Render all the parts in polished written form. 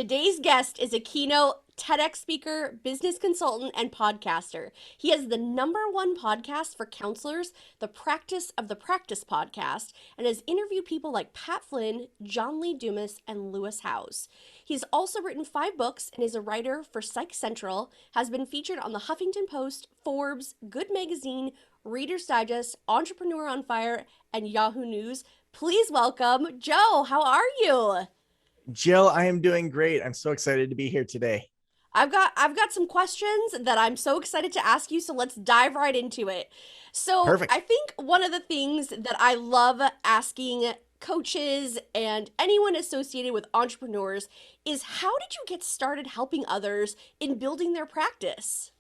Today's guest is a keynote TEDx speaker, business consultant, and podcaster. He has the #1 podcast for counselors, the Practice of the Practice podcast, and has interviewed people like Pat Flynn, Lee Dumas, and Lewis Howes. He's also written 5 books and is a writer for Psych Central, has been featured on the Huffington Post, Forbes, Good Magazine, Reader's Digest, Entrepreneur on Fire, and Yahoo News. Please welcome Joe. How are you? Jill, I am doing great. I'm so excited to be here today. I've got some questions that I'm so excited to ask you, so let's dive right into it. So, Perfect. I think one of the things that I love asking coaches and anyone associated with entrepreneurs is how did you get started helping others in building their practice?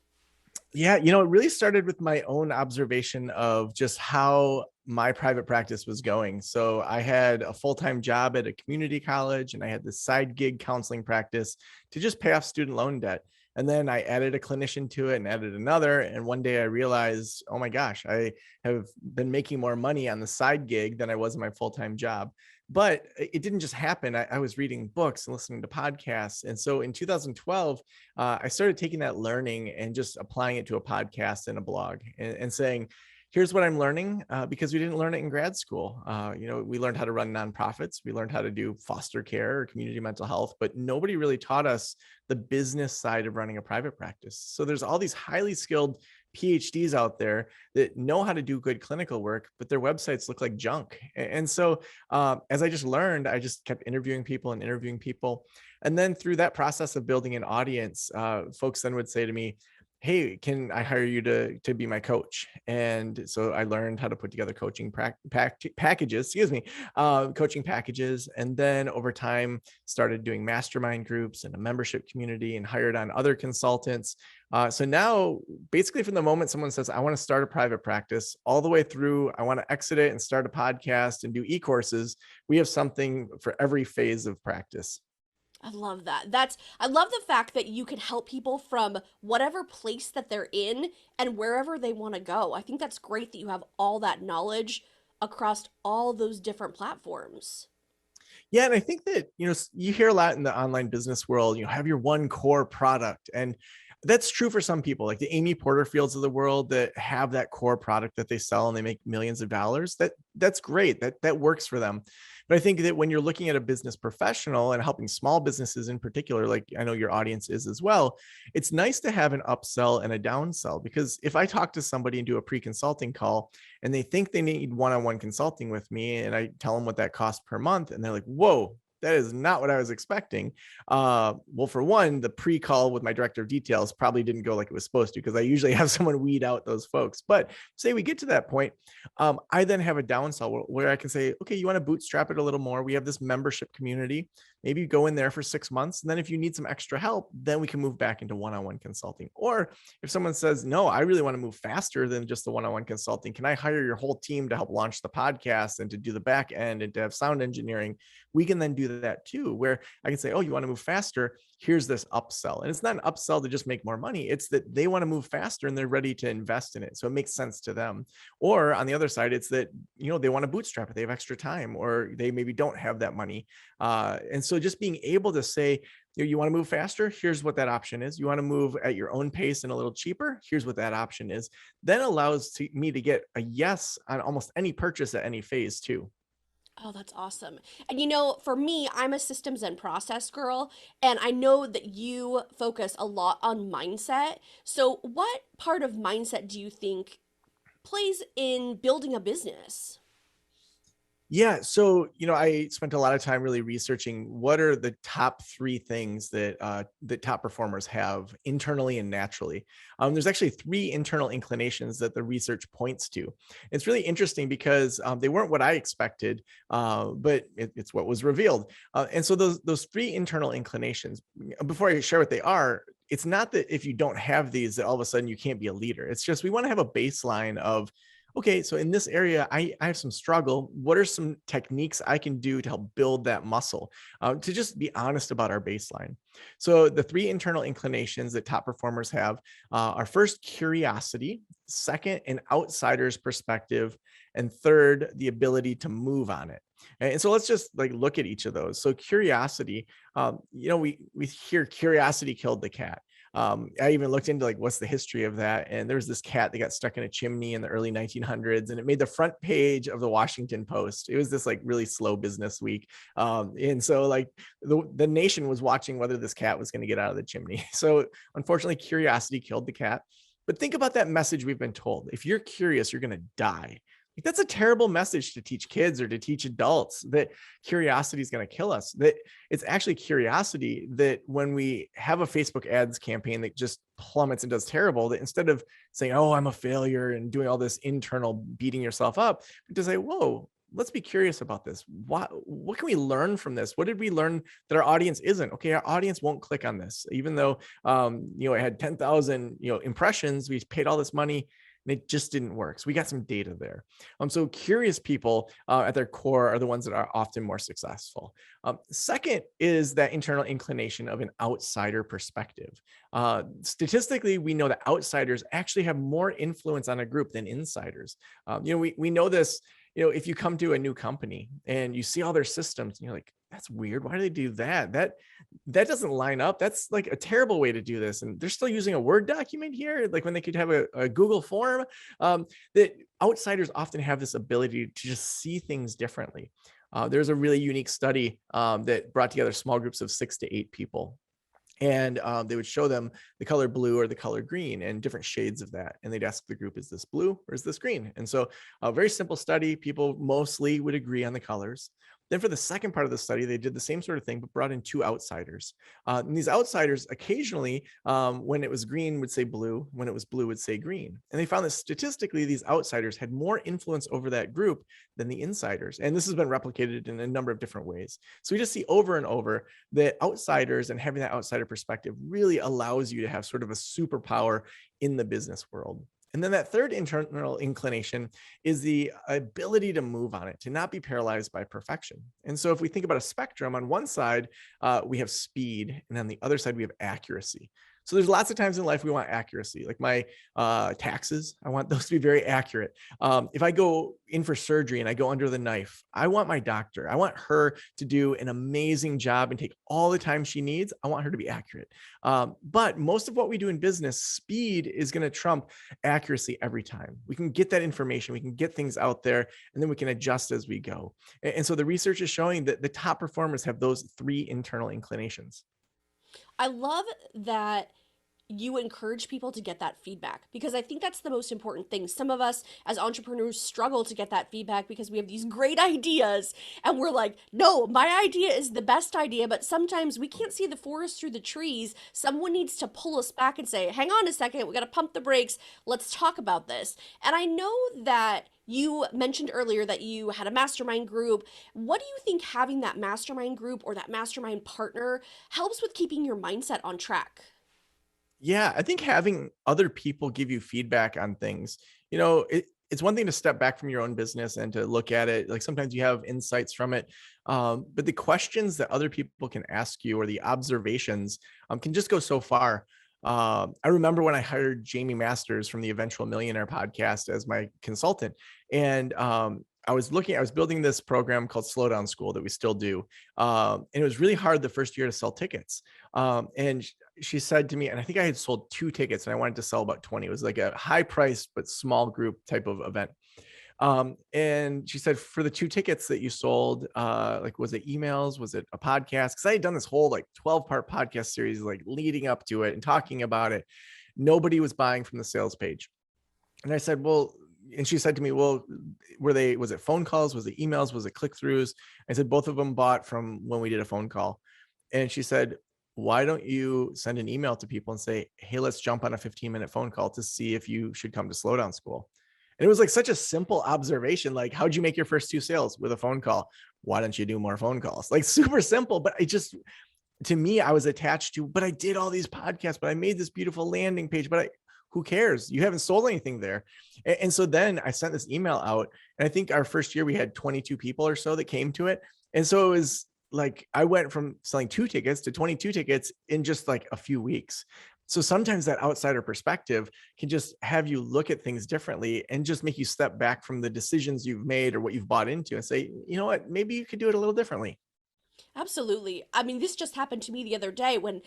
Yeah, it really started with my own observation of just how my private practice was going. So I had a full-time job at a community college and I had this side gig counseling practice to just pay off student loan debt. And then I added a clinician to it and added another. And one day I realized, oh my gosh, I have been making more money on the side gig than I was in my full-time job. But it didn't just happen. I was reading books and listening to podcasts. And so in 2012, I started taking that learning and just applying it to a podcast and a blog and saying, here's what I'm learning because we didn't learn it in grad school. We learned how to run nonprofits. We learned how to do foster care or community mental health, but nobody really taught us the business side of running a private practice. So there's all these highly skilled PhDs out there that know how to do good clinical work, but their websites look like junk. And so as I just learned, I just kept interviewing people and interviewing people. And then through that process of building an audience, folks then would say to me, hey, can I hire you to be my coach? And so I learned how to put together coaching packages, coaching packages. And then over time started doing mastermind groups and a membership community and hired on other consultants. So now basically from the moment someone says, I want to start a private practice all the way through, I want to exit it and start a podcast and do e-courses, we have something for every phase of practice. I love that. I love the fact that you can help people from whatever place that they're in and wherever they want to go. I think that's great that you have all that knowledge across all those different platforms. Yeah, and I think that, you hear a lot in the online business world, have your one core product. And that's true for some people, like the Amy Porterfields of the world that have that core product that they sell and they make millions of dollars. That's great. That works for them. But I think that when you're looking at a business professional and helping small businesses in particular, like I know your audience is as well, it's nice to have an upsell and a downsell, because if I talk to somebody and do a pre-consulting call and they think they need one-on-one consulting with me and I tell them what that costs per month and they're like, whoa, that is not what I was expecting. Well, for one, the pre-call with my director of details probably didn't go like it was supposed to, because I usually have someone weed out those folks. But say we get to that point, I then have a downsell where I can say, okay, you want to bootstrap it a little more. We have this membership community. Maybe you go in there for 6 months. And then if you need some extra help, then we can move back into one-on-one consulting. Or if someone says, no, I really want to move faster than just the one-on-one consulting, can I hire your whole team to help launch the podcast and to do the back end and to have sound engineering? We can then do that too, where I can say, oh, you want to move faster? Here's this upsell. And it's not an upsell to just make more money. It's that they want to move faster and they're ready to invest in it. So it makes sense to them. Or on the other side, it's that, they want to bootstrap it. They have extra time, or they maybe don't have that money. And so just being able to say, you want to move faster? Here's what that option is. You want to move at your own pace and a little cheaper? Here's what that option is. Then allows me to get a yes on almost any purchase at any phase too. Oh, that's awesome. And for me, I'm a systems and process girl, and I know that you focus a lot on mindset. So, what part of mindset do you think plays in building a business? Yeah. So, I spent a lot of time really researching what are the top 3 things that top performers have internally and naturally. There's actually 3 internal inclinations that the research points to. It's really interesting because they weren't what I expected, but it's what was revealed. And so those 3 internal inclinations, before I share what they are, it's not that if you don't have these, that all of a sudden you can't be a leader. It's just we want to have a baseline of, okay, so in this area, I have some struggle. What are some techniques I can do to help build that muscle? To just be honest about our baseline. So the 3 internal inclinations that top performers have are first, curiosity; second, an outsider's perspective; and third, the ability to move on it. And so let's just like look at each of those. So curiosity, we hear curiosity killed the cat. I even looked into like what's the history of that, and there was this cat that got stuck in a chimney in the early 1900s, and it made the front page of the Washington Post. It was this like really slow business week, and so like the nation was watching whether this cat was going to get out of the chimney. So unfortunately, curiosity killed the cat. But think about that message we've been told: if you're curious, you're going to die. Like, that's a terrible message to teach kids or to teach adults, that curiosity is going to kill us. That it's actually curiosity that when we have a Facebook ads campaign that just plummets and does terrible, that instead of saying, oh, I'm a failure and doing all this internal beating yourself up, to say, whoa, let's be curious about this. What can we learn from this? What did we learn that our audience isn't? Okay, our audience won't click on this, even though it had 10,000 impressions. We paid all this money and it just didn't work. So we got some data there. So curious people at their core are the ones that are often more successful. Second is that internal inclination of an outsider perspective. Statistically, we know that outsiders actually have more influence on a group than insiders. We know this. If you come to a new company and you see all their systems and you're like, that's weird. Why do they do that? That doesn't line up. That's like a terrible way to do this. And they're still using a Word document here, like when they could have a Google form. That outsiders often have this ability to just see things differently. There's a really unique study that brought together small groups of 6 to 8 people. And they would show them the color blue or the color green and different shades of that. And they'd ask the group, is this blue or is this green? And so a very simple study, people mostly would agree on the colors. Then for the second part of the study, they did the same sort of thing, but brought in 2 outsiders. And these outsiders occasionally, when it was green, would say blue. When it was blue, would say green. And they found that statistically, these outsiders had more influence over that group than the insiders. And this has been replicated in a number of different ways. So we just see over and over that outsiders and having that outsider perspective really allows you to have sort of a superpower in the business world. And then that third internal inclination is the ability to move on it, to not be paralyzed by perfection. And so if we think about a spectrum, on one side, we have speed, and on the other side, we have accuracy. So there's lots of times in life we want accuracy, like my taxes. I want those to be very accurate. If I go in for surgery and I go under the knife, I want my doctor, I want her to do an amazing job and take all the time she needs. I want her to be accurate. But most of what we do in business, speed is going to trump accuracy every time. We can get that information, we can get things out there, and then we can adjust as we go. And so the research is showing that the top performers have those 3 internal inclinations. I love that you encourage people to get that feedback, because I think that's the most important thing. Some of us as entrepreneurs struggle to get that feedback because we have these great ideas and we're like, no, my idea is the best idea, but sometimes we can't see the forest through the trees. Someone needs to pull us back and say, hang on a second, we got to pump the brakes. Let's talk about this. And I know that you mentioned earlier that you had a mastermind group. What do you think having that mastermind group or that mastermind partner helps with keeping your mindset on track? Yeah, I think having other people give you feedback on things, it's one thing to step back from your own business and to look at it. Like sometimes you have insights from it. But the questions that other people can ask you or the observations can just go so far. I remember when I hired Jamie Masters from the Eventual Millionaire podcast as my consultant. And I was building this program called Slowdown School that we still do. And it was really hard the first year to sell tickets. And she said to me, and I think I had sold 2 tickets and I wanted to sell about 20. It was like a high priced, but small group type of event. And she said, for the 2 tickets that you sold, like, was it emails? Was it a podcast? Cause I had done this whole like 12-part podcast series, like leading up to it and talking about it. Nobody was buying from the sales page. And I said, well, and she said to me, well, was it phone calls? Was it emails? Was it click-throughs? I said, both of them bought from when we did a phone call. And she said, why don't you send an email to people and say, hey, let's jump on a 15-minute phone call to see if you should come to Slowdown School. And it was like such a simple observation. Like, how'd you make your first 2 sales? With a phone call? Why don't you do more phone calls? Like, super simple, but to me, I was attached to, but I did all these podcasts, but I made this beautiful landing page, but who cares? You haven't sold anything there. And so then I sent this email out, and I think our first year we had 22 people or so that came to it. And so it was like, I went from selling 2 tickets to 22 tickets in just like a few weeks. So sometimes that outsider perspective can just have you look at things differently and just make you step back from the decisions you've made or what you've bought into and say, you know what, maybe you could do it a little differently. Absolutely. I mean, this just happened to me the other day when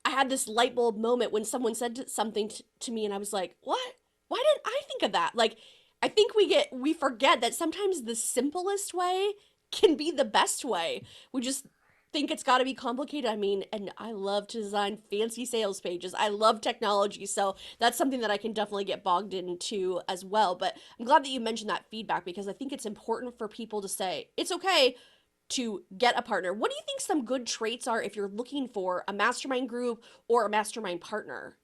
I had this light bulb moment when someone said something to me, and I was like, "What? Why didn't I think of that?" Like, I think we forget that sometimes the simplest way can be the best way. We just think it's got to be complicated. I mean, and I love to design fancy sales pages. I love technology, so that's something that I can definitely get bogged into as well. But I'm glad that you mentioned that feedback because I think it's important for people to say, "It's okay to get a partner." What do you think some good traits are if you're looking for a mastermind group or a mastermind partner?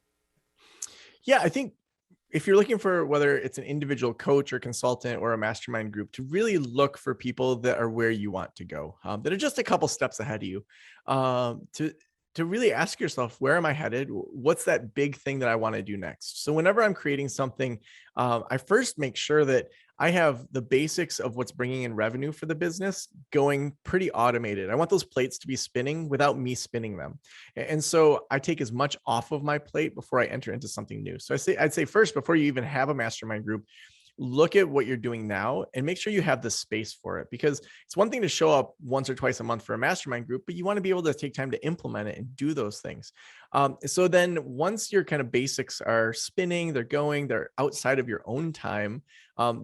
Yeah, I think if you're looking for whether it's an individual coach or consultant or a mastermind group, to really look for people that are where you want to go, that are just a couple steps ahead of you, to really ask yourself, where am I headed? What's that big thing that I want to do next? So whenever I'm creating something, I first make sure that I have the basics of what's bringing in revenue for the business going pretty automated. I want those plates to be spinning without me spinning them. And so I take as much off of my plate before I enter into something new. So I'd say first, before you even have a mastermind group, look at what you're doing now and make sure you have the space for it, because it's one thing to show up once or twice a month for a mastermind group, but you want to be able to take time to implement it and do those things. So then once your kind of basics are spinning, they're going, they're outside of your own time.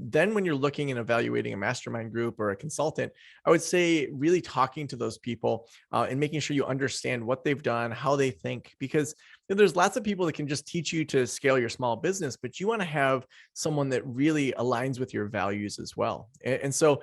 Then when you're looking and evaluating a mastermind group or a consultant, I would say really talking to those people and making sure you understand what they've done, how they think, because there's lots of people that can just teach you to scale your small business, but you want to have someone that really aligns with your values as well. And so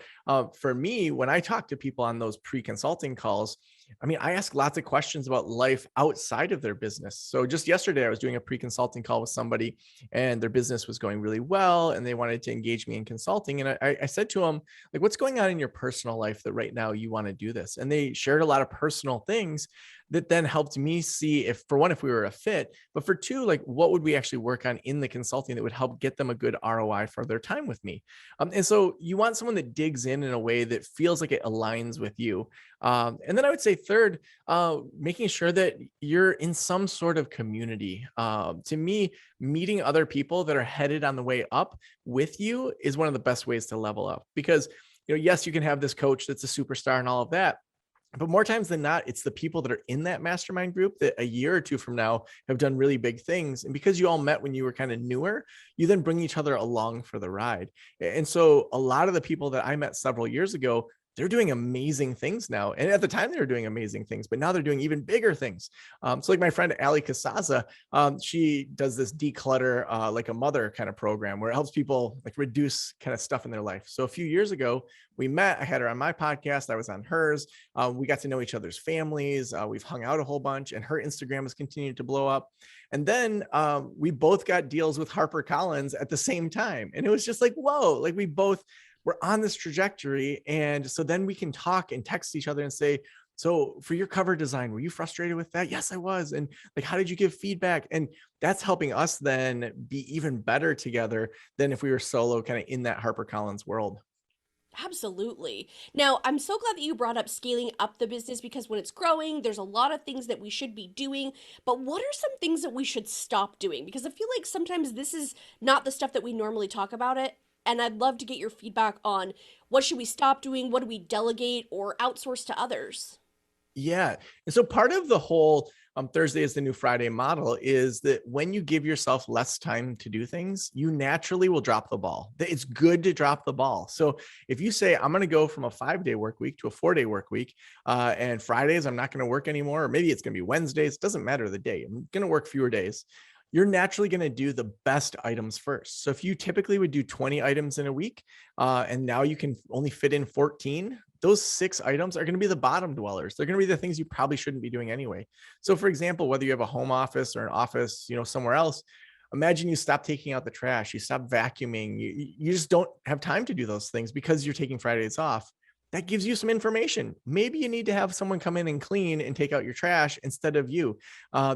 for me, when I talk to people on those pre-consulting calls, I mean, I ask lots of questions about life outside of their business. So just yesterday, I was doing a pre-consulting call with somebody and their business was going really well and they wanted to engage me in consulting. And I said to them, like, what's going on in your personal life that right now you want to do this? And they shared a lot of personal things that then helped me see, if for one, if we were a fit, but for two, like, what would we actually work on in the consulting that would help get them a good ROI for their time with me. And so you want someone that digs in a way that feels like it aligns with you. And then I would say third, making sure that you're in some sort of community. To me, meeting other people that are headed on the way up with you is one of the best ways to level up, because yes, you can have this coach that's a superstar and all of that, but more times than not, it's the people that are in that mastermind group that a year or two from now have done really big things. And because you all met when you were kind of newer, you then bring each other along for the ride. And so a lot of the people that I met several years ago, they're doing amazing things now. And at the time they were doing amazing things, but now they're doing even bigger things. So like my friend Ali Casaza, she does this declutter like a mother kind of program where it helps people like reduce kind of stuff in their life. So a few years ago, we met. I had her on my podcast. I was on hers. We got to know each other's families. We've hung out a whole bunch, and her Instagram has continued to blow up. And then we both got deals with HarperCollins at the same time. And it was just like, whoa, like we both were on this trajectory. And so then we can talk and text each other and say, so for your cover design, were you frustrated with that? Yes, I was. And like, how did you give feedback? And that's helping us then be even better together than if we were solo kind of in that HarperCollins world. Absolutely. Now, I'm so glad that you brought up scaling up the business because when it's growing, there's a lot of things that we should be doing. But what are some things that we should stop doing? Because I feel like sometimes this is not the stuff that we normally talk about it. And I'd love to get your feedback on what should we stop doing? What do we delegate or outsource to others? Yeah. And so part of the whole Thursday is the new Friday model is that when you give yourself less time to do things, you naturally will drop the ball. It's good to drop the ball. So if you say, I'm going to go from a 5-day work week to a 4-day work week, and Fridays, I'm not going to work anymore, or maybe it's going to be Wednesdays, it doesn't matter the day. I'm going to work fewer days. You're naturally going to do the best items first. So if you typically would do 20 items in a week, and now you can only fit in 14, those 6 items are going to be the bottom dwellers. They're going to be the things you probably shouldn't be doing anyway. So for example, whether you have a home office or an office, somewhere else, imagine you stop taking out the trash, you stop vacuuming, you just don't have time to do those things because you're taking Fridays off. That gives you some information. Maybe you need to have someone come in and clean and take out your trash instead of you,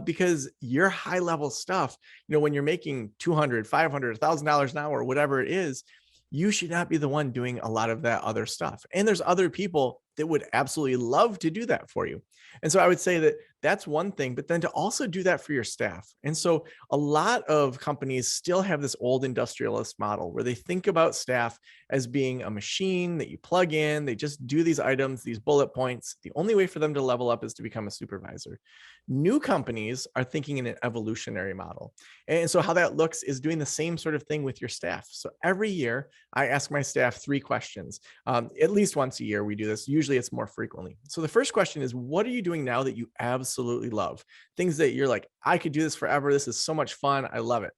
because your high level stuff, when you're making $200, $500, $1,000 an hour, whatever it is, you should not be the one doing a lot of that other stuff. And there's other people that would absolutely love to do that for you. And so I would say that That's one thing, but then to also do that for your staff. And so a lot of companies still have this old industrialist model where they think about staff as being a machine that you plug in, they just do these items, these bullet points. The only way for them to level up is to become a supervisor. New companies are thinking in an evolutionary model. And so how that looks is doing the same sort of thing with your staff. So every year I ask my staff 3 questions. At least once a year we do this. Usually it's more frequently. So the first question is, what are you doing now that you absolutely love? Things that you're like, I could do this forever. This is so much fun. I love it.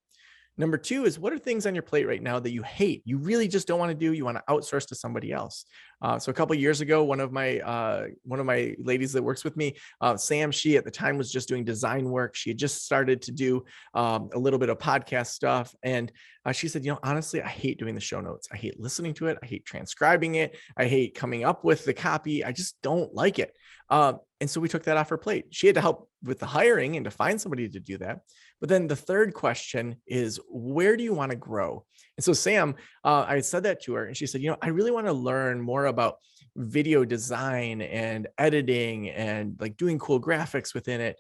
Number 2 is, what are things on your plate right now that you hate? You really just don't want to do. You want to outsource to somebody else. So a couple of years ago, one of my ladies that works with me, Sam, she at the time was just doing design work. She had just started to do a little bit of podcast stuff, and she said, honestly, I hate doing the show notes. I hate listening to it. I hate transcribing it. I hate coming up with the copy. I just don't like it. And so we took that off her plate. She had to help with the hiring and to find somebody to do that. But then the third question is, where do you want to grow? And so Sam, I said that to her, and she said, I really want to learn more about video design and editing and like doing cool graphics within it.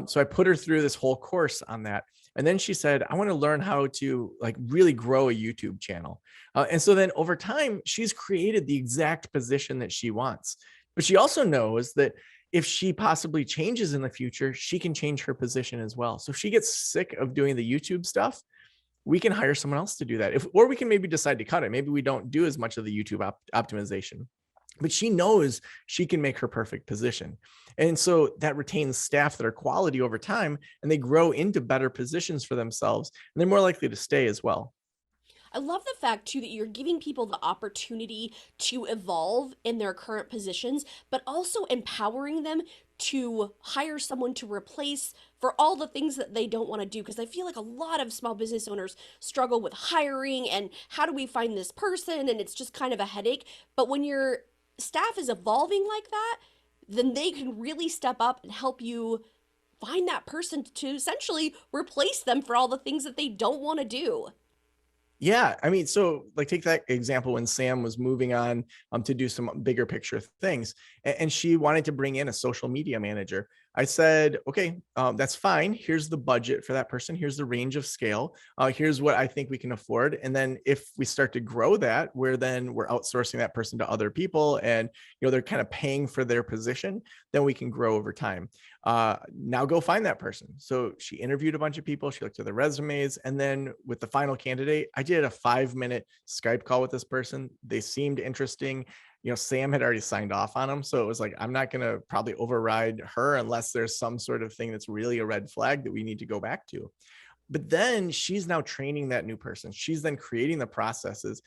So I put her through this whole course on that. And then she said, I want to learn how to like really grow a YouTube channel. And so then over time, she's created the exact position that she wants. But she also knows that if she possibly changes in the future, she can change her position as well. So if she gets sick of doing the YouTube stuff, we can hire someone else to do that. Or we can maybe decide to cut it. Maybe we don't do as much of the YouTube optimization, but she knows she can make her perfect position. And so that retains staff that are quality over time, and they grow into better positions for themselves, and they're more likely to stay as well. I love the fact too that you're giving people the opportunity to evolve in their current positions, but also empowering them to hire someone to replace for all the things that they don't want to do. Because I feel like a lot of small business owners struggle with hiring and how do we find this person? And it's just kind of a headache. But when your staff is evolving like that, then they can really step up and help you find that person to essentially replace them for all the things that they don't want to do. Yeah, I mean, so like take that example when Sam was moving on to do some bigger picture things, and she wanted to bring in a social media manager. I said, okay, that's fine. Here's the budget for that person. Here's the range of scale. Here's what I think we can afford. And then if we start to grow that, where then we're outsourcing that person to other people, and they're kind of paying for their position, then we can grow over time. Now go find that person. So she interviewed a bunch of people. She looked at the resumes. And then with the final candidate, I did a 5-minute Skype call with this person. They seemed interesting. Sam had already signed off on them. So it was like, I'm not going to probably override her unless there's some sort of thing that's really a red flag that we need to go back to. But then she's now training that new person. She's then creating the processes.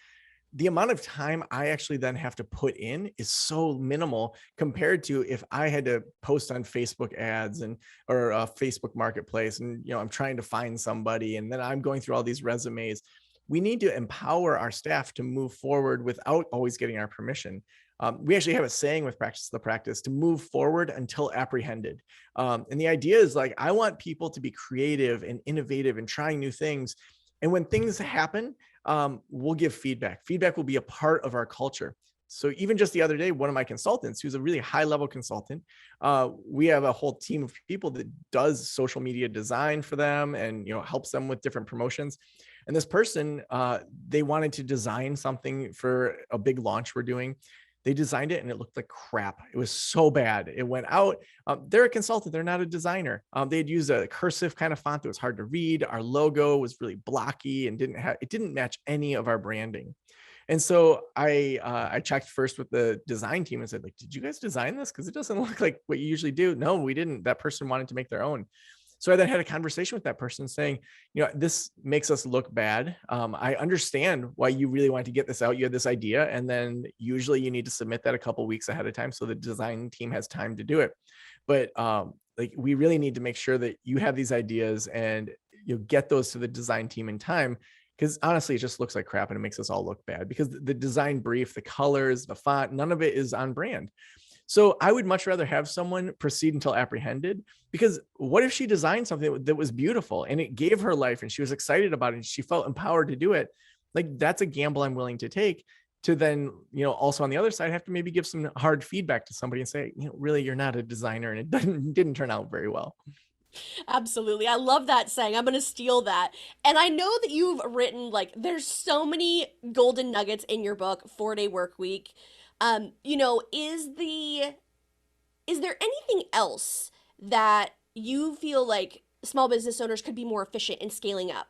The amount of time I actually then have to put in is so minimal compared to if I had to post on Facebook ads or a Facebook marketplace, and I'm trying to find somebody, and then I'm going through all these resumes. We need to empower our staff to move forward without always getting our permission. We actually have a saying with Practice the Practice, to move forward until apprehended. And the idea is like, I want people to be creative and innovative and trying new things. And when things happen, we'll give feedback. Feedback will be a part of our culture. So even just the other day, one of my consultants, who's a really high level consultant, we have a whole team of people that does social media design for them and helps them with different promotions. And this person, they wanted to design something for a big launch we're doing. They designed it and it looked like crap. It was so bad. It went out. They're a consultant. They're not a designer. They had used a cursive kind of font that was hard to read. Our logo was really blocky and it didn't match any of our branding. And so I checked first with the design team and said, like, did you guys design this? Because it doesn't look like what you usually do. No, we didn't. That person wanted to make their own. So I then had a conversation with that person saying, this makes us look bad. I understand why you really wanted to get this out. You had this idea, and then usually you need to submit that a couple of weeks ahead of time so the design team has time to do it. But like, we really need to make sure that you have these ideas and you get those to the design team in time. Because honestly, it just looks like crap and it makes us all look bad because the design brief, the colors, the font, none of it is on brand. So I would much rather have someone proceed until apprehended, because what if she designed something that was beautiful and it gave her life and she was excited about it and she felt empowered to do it? Like, that's a gamble I'm willing to take. to then, also on the other side, have to maybe give some hard feedback to somebody and say, really, you're not a designer and it didn't turn out very well. Absolutely. I love that saying. I'm going to steal that. And I know that you've written, like, there's so many golden nuggets in your book, 4-Day Work Week. Is there anything else that you feel like small business owners could be more efficient in scaling up?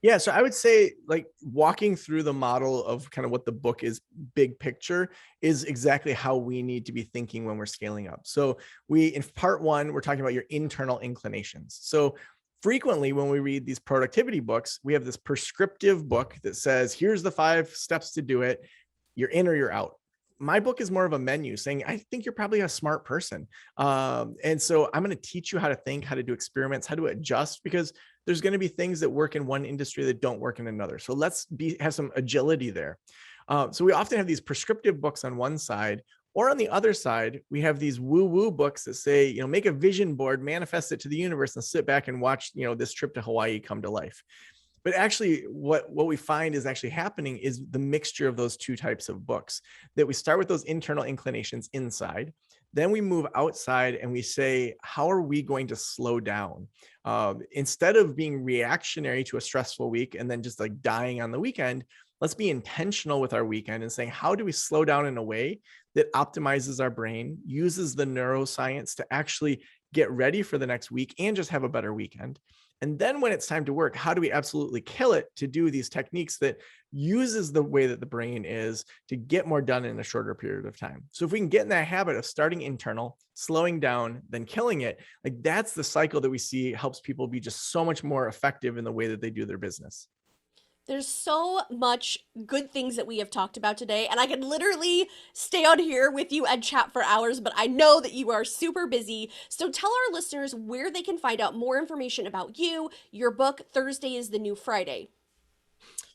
Yeah, so I would say like walking through the model of kind of what the book is big picture is exactly how we need to be thinking when we're scaling up. So in part one, we're talking about your internal inclinations. So frequently when we read these productivity books, we have this prescriptive book that says, here's the 5 steps to do it. You're in or you're out. My book is more of a menu saying, I think you're probably a smart person. And so I'm going to teach you how to think, how to do experiments, how to adjust, because there's going to be things that work in one industry that don't work in another. So let's have some agility there. So we often have these prescriptive books on one side, or on the other side, we have these woo-woo books that say, make a vision board, manifest it to the universe, and sit back and watch, this trip to Hawaii come to life. But actually, what we find is actually happening is the mixture of those two types of books, that we start with those internal inclinations inside. Then we move outside and we say, how are we going to slow down? Instead of being reactionary to a stressful week and then just like dying on the weekend, let's be intentional with our weekend and saying, how do we slow down in a way that optimizes our brain, uses the neuroscience to actually get ready for the next week and just have a better weekend? And then when it's time to work, how do we absolutely kill it to do these techniques that uses the way that the brain is to get more done in a shorter period of time? So if we can get in that habit of starting internal, slowing down, then killing it, like that's the cycle that we see helps people be just so much more effective in the way that they do their business. There's so much good things that we have talked about today, and I could literally stay on here with you and chat for hours, but I know that you are super busy. So tell our listeners where they can find out more information about you, your book, Thursday is the New Friday.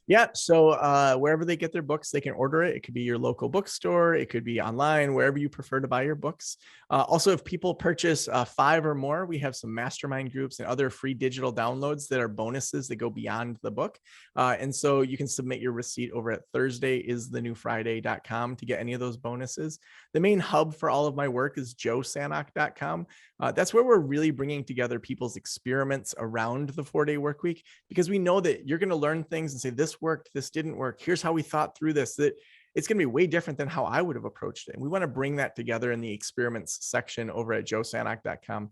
Yeah. So wherever they get their books, they can order it. It could be your local bookstore. It could be online, wherever you prefer to buy your books. Also, if people purchase 5 or more, we have some mastermind groups and other free digital downloads that are bonuses that go beyond the book. And so you can submit your receipt over at thursdayisthenewfriday.com to get any of those bonuses. The main hub for all of my work is joesanok.com. That's where we're really bringing together people's experiments around the 4-day work week, because we know that you're going to learn things and say, this worked, this didn't work. Here's how we thought through this, that it's going to be way different than how I would have approached it. And we want to bring that together in the experiments section over at joesanok.com.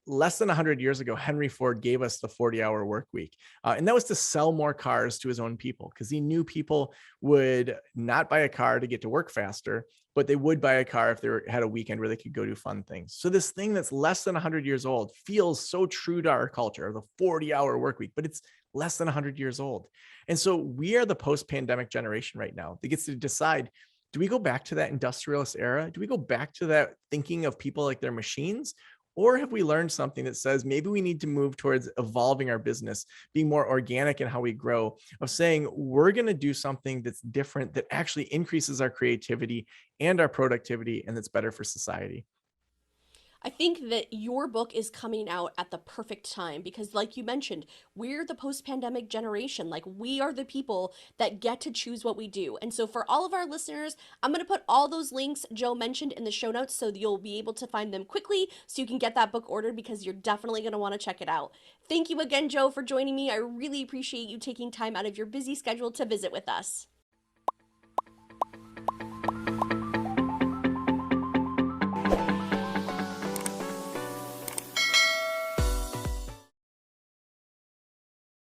Less than 100 years ago, Henry Ford gave us the 40-hour work week. And that was to sell more cars to his own people, because he knew people would not buy a car to get to work faster, but they would buy a car if they had a weekend where they could go do fun things. So this thing that's less than 100 years old feels so true to our culture, the 40-hour work week, but it's less than 100 years old. And so we are the post-pandemic generation right now that gets to decide, do we go back to that industrialist era? Do we go back to that thinking of people like they're machines? Or have we learned something that says maybe we need to move towards evolving our business, being more organic in how we grow, of saying we're going to do something that's different, that actually increases our creativity and our productivity, and that's better for society? I think that your book is coming out at the perfect time because, like you mentioned, we're the post pandemic generation. Like, we are the people that get to choose what we do. And so, for all of our listeners, I'm going to put all those links Joe mentioned in the show notes so that you'll be able to find them quickly so you can get that book ordered because you're definitely going to want to check it out. Thank you again, Joe, for joining me. I really appreciate you taking time out of your busy schedule to visit with us.